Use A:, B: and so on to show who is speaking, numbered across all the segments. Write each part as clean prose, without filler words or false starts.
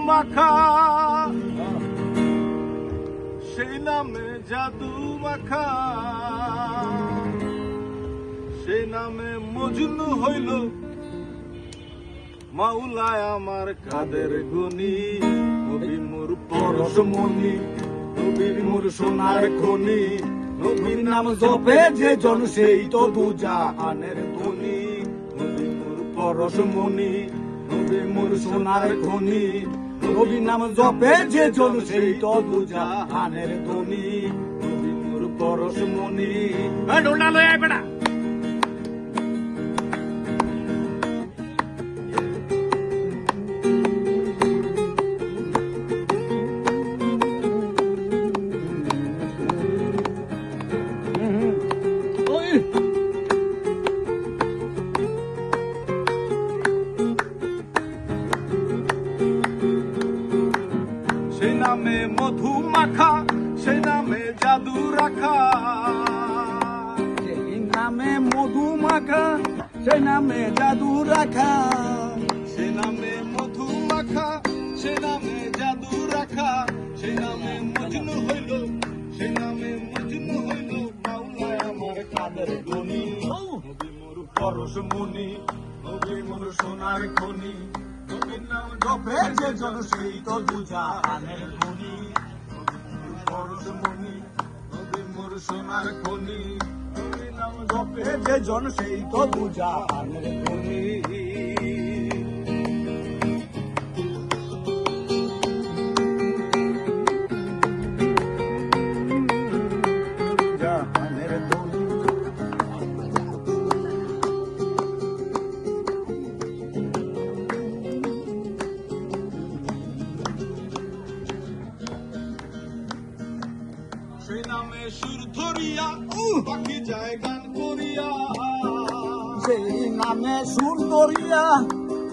A: মাখা, সেই নামে জাদু মাখা, সেই নামে মজনু হইল মাওলায় আমার কাদের গুনি। নবী মোর পরশমণি, নবী মোর সোনার খনি, নবীর নাম জপে যে জন সেই তো দুজাহানের ধনী। নবী মোর পরশমণি, নবী মোর সোনার খনি, নবীর নাম জপে যে জন সেই তো দুজাহানের ধনী। নবী মোর পরশমণি। ডোলা লয় বেটা সেই নামে মধু মাখা, সেই নামে জাদু রাখা,
B: সেই নামে মধু মাখা, সেই নামে জাদু রাখা,
A: সেই নামে মধু মাখা, সেই নামে জাদু রাখা, সেই নামে মজনু হইল, সেই নামে মজনু হইল মাওলায় আমার কাদের গুনি। নবী মোর পরশমণি, নবী মোর সোনার খনি, নবীর নাম জপে যে জন সেই তো দুজাহানের ধনী। নবী মোর পরশমণি, নবী মোর সোনার খনি, নবীর নাম জপে যে জন সেই তো দুজাহানের ধনী। জাহানের ধনী। সেই নামে সুর ধরিয়া পাখি যায় গান করিয়া,
B: সেই নামে সুর ধরিয়া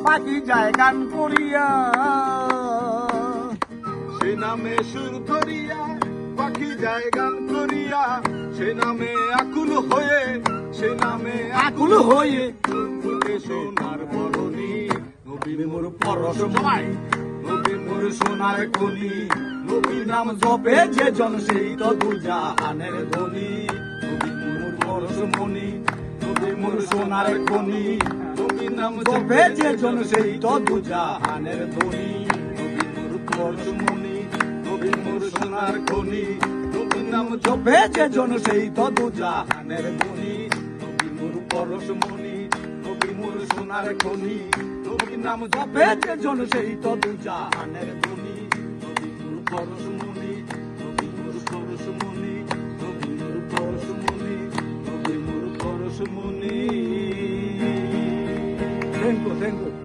B: পাখি যায় গান করিয়া,
A: সেই নামে সুর ধরিয়া পাখি যায় গান করিয়া, সেই নামে আকুল হয়ে, সেই নামে
B: আকুল হয়ে
A: ফুটে সোনার বরণী। নবী মোর পরশমণি, নবী মোর সোনার খনি, নবীর নাম
B: জপে যে জন সেই তো দুজাহানের ধনী।
A: নবী মোর পরশমণি,
B: নবী মোর সোনার খনি,
A: নবীর নাম
B: জপে যে জন সেই তো দুজাহানের ধনী।
A: নবী মোর পরশমণি, নবী মোর সোনার খনি, নবীর নাম
B: জপে যে জন সেই তো দুজাহানের ধনী।
A: নবী মোর পরশমণি, নবী মোর সোনার খনি, নবীর নাম
B: জপে যে জন সেই তো দুজাহানের ধনী।
A: নবী মোর পরশমণি, নবী মোর পরশমণি, নবী মোর পরশমণি, নবী মোর পরশমণি।
B: Thank you, thank you.